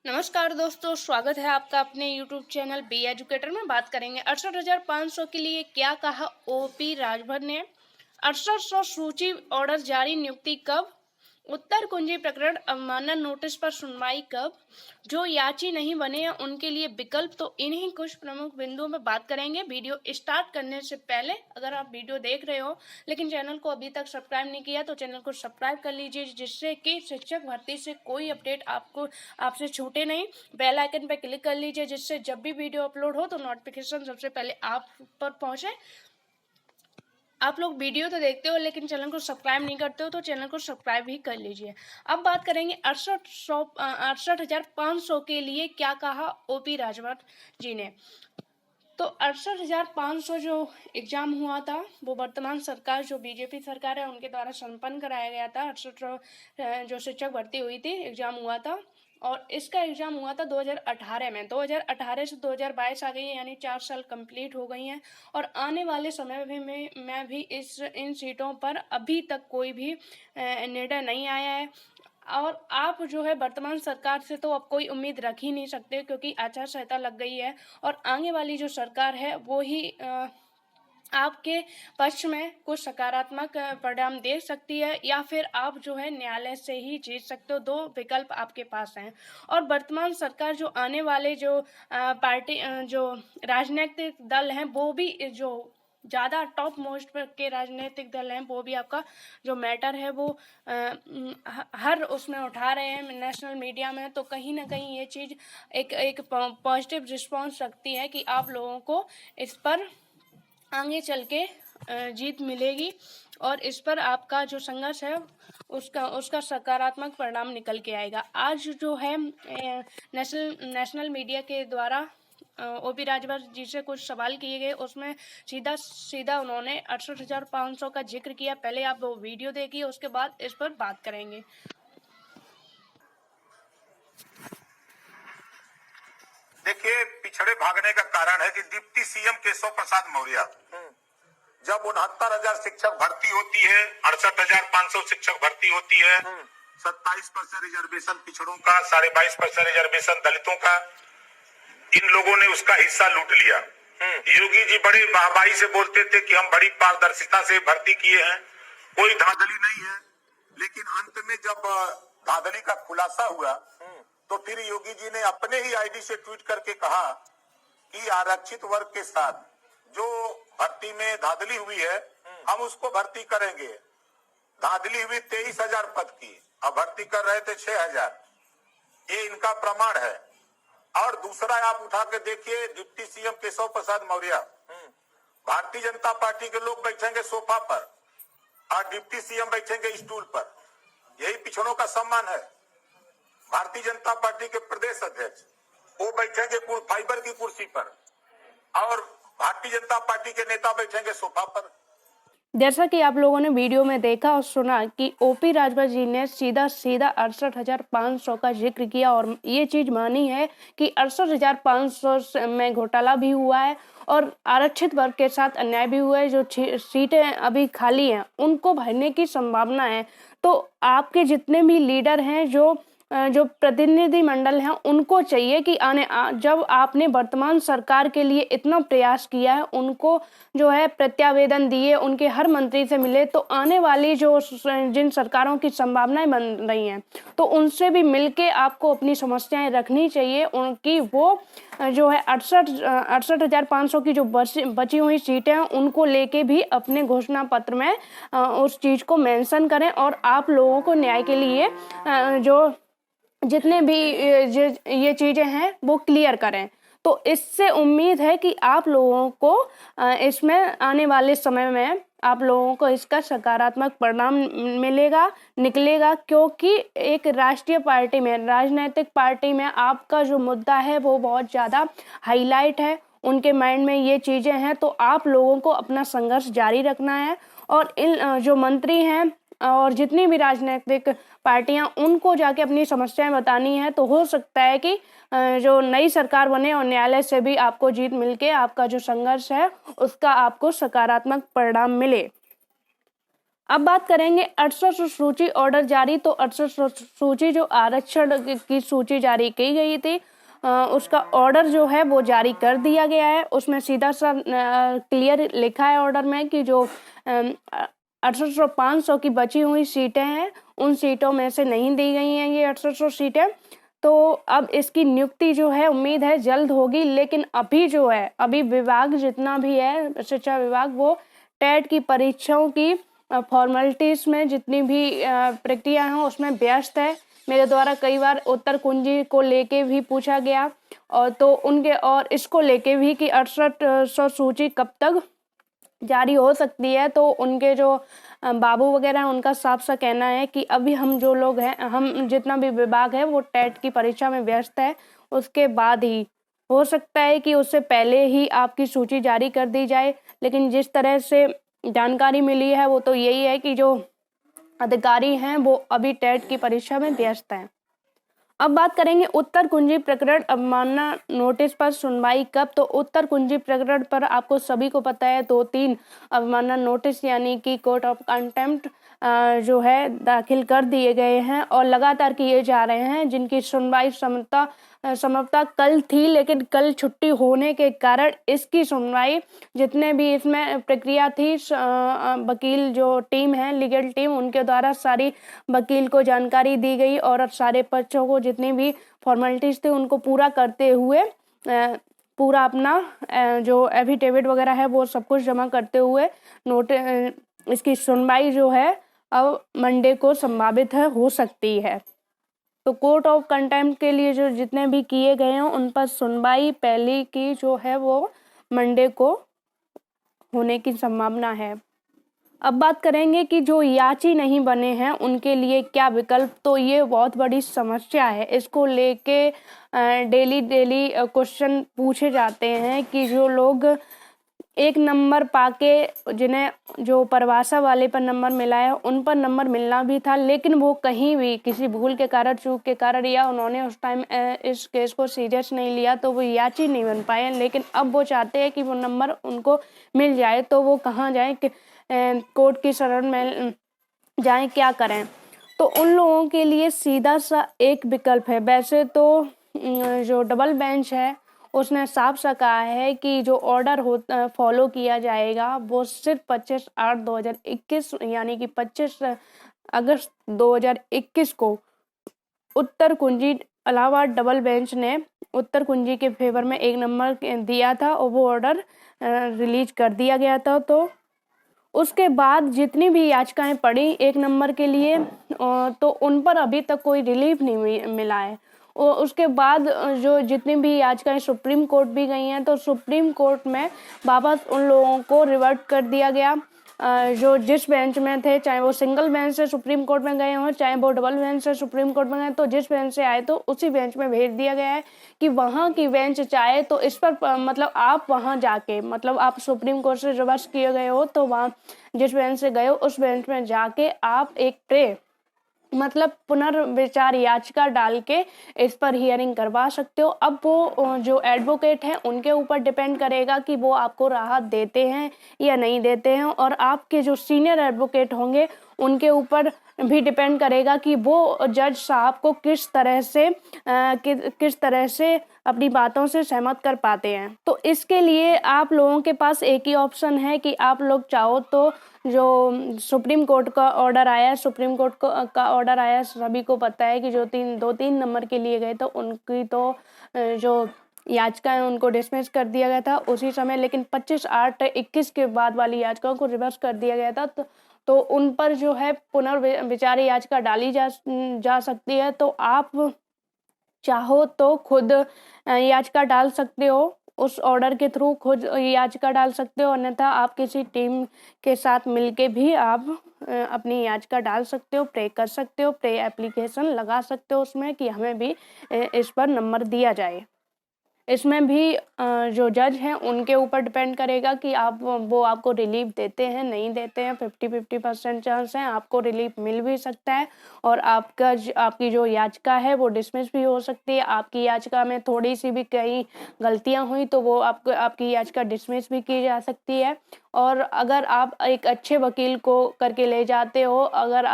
नमस्कार दोस्तों, स्वागत है आपका अपने YouTube चैनल बी एजुकेटर में। बात करेंगे 68,500 के लिए क्या कहा ओपी राजभर ने। 6800 सूची ऑर्डर जारी, नियुक्ति कब। उत्तर कुंजी प्रकरण अवमानना नोटिस पर सुनवाई कब। जो याची नहीं बने हैं उनके लिए विकल्प। तो इन्हीं कुछ प्रमुख बिंदुओं में बात करेंगे। वीडियो स्टार्ट करने से पहले अगर आप वीडियो देख रहे हो लेकिन चैनल को अभी तक सब्सक्राइब नहीं किया तो चैनल को सब्सक्राइब कर लीजिए, जिससे कि शिक्षक भर्ती से कोई अपडेट आपसे छूटे नहीं। बेल आइकन पर क्लिक कर लीजिए, जिससे जब भी वीडियो अपलोड हो तो नोटिफिकेशन सबसे पहले आप पर पहुंचे। आप लोग वीडियो तो देखते हो लेकिन चैनल को सब्सक्राइब नहीं करते हो, तो चैनल को सब्सक्राइब भी कर लीजिए। अब बात करेंगे 68,500 के लिए क्या कहा ओपी राजभर जी ने। तो 68,500 जो एग्जाम हुआ था वो वर्तमान सरकार, जो बीजेपी सरकार है, उनके द्वारा संपन्न कराया गया था। 68 जो शिक्षक भर्ती हुई थी, एग्जाम हुआ था, और इसका एग्जाम हुआ था 2018 में। 2018 से 2022 आ गई है, यानी 4 साल कंप्लीट हो गई हैं। और आने वाले समय में भी इन सीटों पर अभी तक कोई भी निर्णय नहीं आया है। और आप जो है वर्तमान सरकार से तो अब कोई उम्मीद रख ही नहीं सकते, क्योंकि आचार संहिता लग गई है। और आगे वाली जो सरकार है वो ही आपके पक्ष में कुछ सकारात्मक परिणाम दे सकती है, या फिर आप जो है न्यायालय से ही जीत सकते हो। 2 विकल्प आपके पास हैं। और वर्तमान सरकार जो आने वाले जो पार्टी जो राजनीतिक दल हैं, वो भी जो ज़्यादा टॉप मोस्ट पर के राजनीतिक दल हैं, वो भी आपका जो मैटर है वो हर उसमें उठा रहे हैं नेशनल मीडिया में। तो कहीं ना कहीं ये चीज़ एक पॉजिटिव रिस्पॉन्स रखती है कि आप लोगों को इस पर आगे चल के जीत मिलेगी, और इस पर आपका जो संघर्ष है उसका सकारात्मक परिणाम निकल के आएगा। आज जो है नेशनल मीडिया के द्वारा ओपी राजभर जी से कुछ सवाल किए गए, उसमें सीधा सीधा उन्होंने 68,500 का जिक्र किया। पहले आप वो वीडियो देखिए, उसके बाद इस पर बात करेंगे। देखिए, पिछड़े भागने का कारण है कि डिप्टी सीएम केशव प्रसाद मौर्य जब 69,000 शिक्षक भर्ती होती है, 68,500 शिक्षक भर्ती होती है, 27% रिजर्वेशन पिछड़ों का, 22.5% रिजर्वेशन दलितों का, इन लोगों ने उसका हिस्सा लूट लिया। योगी जी बड़े वाहवाही से बोलते थे कि हम बड़ी पारदर्शिता से भर्ती किए हैं, कोई धांधली नहीं है। लेकिन अंत में जब धांधली का खुलासा हुआ तो फिर योगी जी ने अपने ही आईडी से ट्वीट करके कहा कि आरक्षित वर्ग के साथ जो भर्ती में धांधली हुई है हम उसको भर्ती करेंगे। धांधली हुई 23,000 पद की, अब भर्ती कर रहे थे 6,000। ये इनका प्रमाण है। और दूसरा आप उठा के देखिए, deputy CM Keshav Prasad Maurya, Bharatiya Janata party के लोग बैठेंगे सोफा पर और डिप्टी सीएम बैठेंगे स्टूल पर। यही पिछड़ों का सम्मान है। भारतीय जनता पार्टी के प्रदेश अध्यक्ष वो बैठेंगे फाइबर की कुर्सी पर और भारतीय जनता पार्टी के नेता बैठेंगे सोफा पर। जैसा कि आप लोगों ने वीडियो में देखा और सुना कि ओपी राजभर जी ने सीधा 68,500 का जिक्र किया, और ये चीज़ मानी है कि 68,500 में घोटाला भी हुआ है और आरक्षित वर्ग के साथ अन्याय भी हुआ है। जो सीटें अभी खाली हैं उनको भरने की संभावना है। तो आपके जितने भी लीडर हैं, जो प्रतिनिधि मंडल हैं, उनको चाहिए कि जब आपने वर्तमान सरकार के लिए इतना प्रयास किया है, उनको जो है प्रत्यावेदन दिए, उनके हर मंत्री से मिले, तो आने वाली जो जिन सरकारों की संभावनाएं बन रही हैं तो उनसे भी मिलके आपको अपनी समस्याएं रखनी चाहिए। उनकी वो जो है 68,500 की जो बची हुई सीटें हैं उनको लेके भी अपने घोषणा पत्र में उस चीज़ को मेंशन करें, और आप लोगों को न्याय के लिए जो जितने भी ये चीज़ें हैं वो क्लियर करें। तो इससे उम्मीद है कि आप लोगों को इसमें आने वाले समय में आप लोगों को इसका सकारात्मक परिणाम निकलेगा, क्योंकि एक राष्ट्रीय पार्टी में, राजनीतिक पार्टी में आपका जो मुद्दा है वो बहुत ज़्यादा हाईलाइट है, उनके माइंड में ये चीज़ें हैं। तो आप लोगों को अपना संघर्ष जारी रखना है, और इन जो मंत्री हैं और जितनी भी राजनीतिक पार्टियां, उनको जाके अपनी समस्याएं बतानी है। तो हो सकता है कि जो नई सरकार बने और न्यायालय से भी आपको जीत मिलके आपका जो संघर्ष है उसका आपको सकारात्मक परिणाम मिले। अब बात करेंगे 68 सूची ऑर्डर जारी। तो 68 सूची जो आरक्षण की सूची जारी की गई थी, उसका ऑर्डर जो है वो जारी कर दिया गया है। उसमें सीधा सा क्लियर लिखा है ऑर्डर में कि जो 68,500 की बची हुई सीटें हैं, उन सीटों में से नहीं दी गई हैं ये 6800 सीटें। तो अब इसकी नियुक्ति जो है उम्मीद है जल्द होगी। लेकिन अभी जो है, अभी विभाग जितना भी है, शिक्षा विभाग, वो टेट की परीक्षाओं की फॉर्मेलिटीज में जितनी भी प्रक्रिया है उसमें व्यस्त है। मेरे द्वारा कई बार उत्तर कुंजी को लेके भी पूछा गया, और तो उनके और इसको लेके भी कि 6800 सूची कब तक जारी हो सकती है। तो उनके जो बाबू वगैरह हैं, उनका साफ सा कहना है कि अभी हम जो लोग हैं, हम जितना भी विभाग है वो टेट की परीक्षा में व्यस्त है, उसके बाद ही हो सकता है कि उससे पहले ही आपकी सूची जारी कर दी जाए। लेकिन जिस तरह से जानकारी मिली है वो तो यही है कि जो अधिकारी हैं वो अभी टेट की परीक्षा में व्यस्त हैं। अब बात करेंगे उत्तर कुंजी प्रकरण अवमानना नोटिस पर सुनवाई कब। तो उत्तर कुंजी प्रकरण पर आपको सभी को पता है 2-3 अवमानना नोटिस यानी कि कोर्ट ऑफ कंटेम्प्ट जो है दाखिल कर दिए गए हैं और लगातार किए जा रहे हैं, जिनकी सुनवाई संभवतः कल थी। लेकिन कल छुट्टी होने के कारण इसकी सुनवाई, जितने भी इसमें प्रक्रिया थी, वकील जो टीम है, लीगल टीम, उनके द्वारा सारी वकील को जानकारी दी गई और सारे पक्षों को जितनी भी फॉर्मेलिटीज थी उनको पूरा करते हुए पूरा अपना जो एफिडेविट वगैरह है वो सब कुछ जमा करते हुए इसकी सुनवाई जो है अब मंडे को संभावित हो सकती है। तो कोर्ट ऑफ कंटेम्प्ट के लिए जो जितने भी किए गए हैं उन पर सुनवाई पहली की जो है वो मंडे को होने की संभावना है। अब बात करेंगे कि जो याची नहीं बने हैं उनके लिए क्या विकल्प। तो ये बहुत बड़ी समस्या है, इसको लेके डेली क्वेश्चन पूछे जाते हैं कि जो लोग 1 नंबर पाके, जिन्हें जो परभाषा वाले पर नंबर मिला है, उन पर नंबर मिलना भी था, लेकिन वो कहीं भी किसी भूल के कारण, चूक के कारण, या उन्होंने उस टाइम इस केस को सीरियस नहीं लिया, तो वो याची नहीं बन पाए। लेकिन अब वो चाहते हैं कि वो नंबर उनको मिल जाए। तो वो कहाँ जाएं, कोर्ट की शरण में जाएं, क्या करें। तो उन लोगों के लिए सीधा सा एक विकल्प है। वैसे तो जो डबल बेंच है उसने साफ सा कहा है कि जो ऑर्डर फॉलो किया जाएगा वो सिर्फ 25/8/2021 यानी कि 25 अगस्त 2021 को उत्तर कुंजी इलाहाबाद डबल बेंच ने उत्तर कुंजी के फेवर में 1 नंबर दिया था और वो ऑर्डर रिलीज कर दिया गया था। तो उसके बाद जितनी भी याचिकाएं पड़ी 1 नंबर के लिए, तो उन पर अभी तक कोई रिलीफ नहीं मिला है। और उसके बाद जो जितनी भी याचिकाएं सुप्रीम कोर्ट भी गई हैं, तो सुप्रीम कोर्ट में वापस उन लोगों को रिवर्ट कर दिया गया जो जिस बेंच में थे, चाहे वो सिंगल बेंच से सुप्रीम कोर्ट में गए हों, चाहे वो डबल बेंच से सुप्रीम कोर्ट में गए, तो जिस बेंच से आए तो उसी बेंच में भेज दिया गया है कि वहाँ की बेंच चाहे तो इस पर मतलब आप वहाँ जाके, मतलब आप सुप्रीम कोर्ट से रिवर्स किए गए हो तो वहाँ जिस बेंच से गए हो उस बेंच में जाके आप एक मतलब पुनर्विचार याचिका डाल के इस पर हियरिंग करवा सकते हो। अब वो जो एडवोकेट हैं उनके ऊपर डिपेंड करेगा कि वो आपको राहत देते हैं या नहीं देते हैं, और आपके जो सीनियर एडवोकेट होंगे उनके ऊपर भी डिपेंड करेगा कि वो जज साहब को किस तरह से अपनी बातों से सहमत कर पाते हैं। तो इसके लिए आप लोगों के पास एक ही ऑप्शन है कि आप लोग चाहो तो जो सुप्रीम कोर्ट का ऑर्डर आया, सुप्रीम कोर्ट का ऑर्डर आया, सभी को पता है कि जो 2-3 नंबर के लिए गए तो उनकी तो जो याचिका है उनको डिसमिस कर दिया गया था उसी समय। लेकिन 25/8/21 के बाद वाली याचिकाओं को रिवर्स कर दिया गया था, तो उन पर जो है पुनर्विचार याचिका डाली जा सकती है। तो आप चाहो तो खुद याचिका डाल सकते हो, उस ऑर्डर के थ्रू खुद याचिका डाल सकते हो, अन्यथा आप किसी टीम के साथ मिलके भी आप अपनी याचिका डाल सकते हो, प्रे कर सकते हो, प्रे एप्लीकेशन लगा सकते हो उसमें कि हमें भी इस पर नंबर दिया जाए। इसमें भी जो जज हैं उनके ऊपर डिपेंड करेगा कि वो आपको रिलीफ देते हैं नहीं देते हैं। 50-50% चांस है, आपको रिलीफ मिल भी सकता है और आपकी जो याचिका है वो डिसमिस भी हो सकती है। आपकी याचिका में थोड़ी सी भी कहीं गलतियां हुई तो वो आपकी याचिका डिसमिस भी की जा सकती है। और अगर आप एक अच्छे वकील को करके ले जाते हो, अगर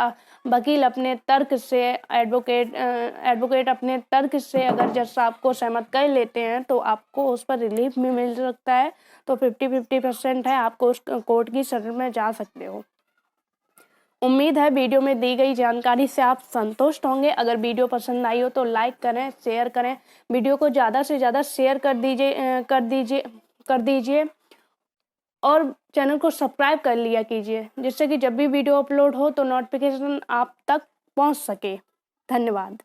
वकील अपने तर्क से एडवोकेट अपने तर्क से अगर जज साहब को सहमत कर लेते हैं तो आपको उस पर रिलीफ भी मिल सकता है। तो 50-50% है, आपको उस कोर्ट की शरण में जा सकते हो। उम्मीद है वीडियो में दी गई जानकारी से आप संतुष्ट होंगे। अगर वीडियो पसंद आई हो तो लाइक करें, शेयर करें, वीडियो को ज़्यादा से ज़्यादा शेयर कर दीजिए और चैनल को सब्सक्राइब कर लिया कीजिए, जिससे कि जब भी वीडियो अपलोड हो तो नोटिफिकेशन आप तक पहुंच सके। धन्यवाद।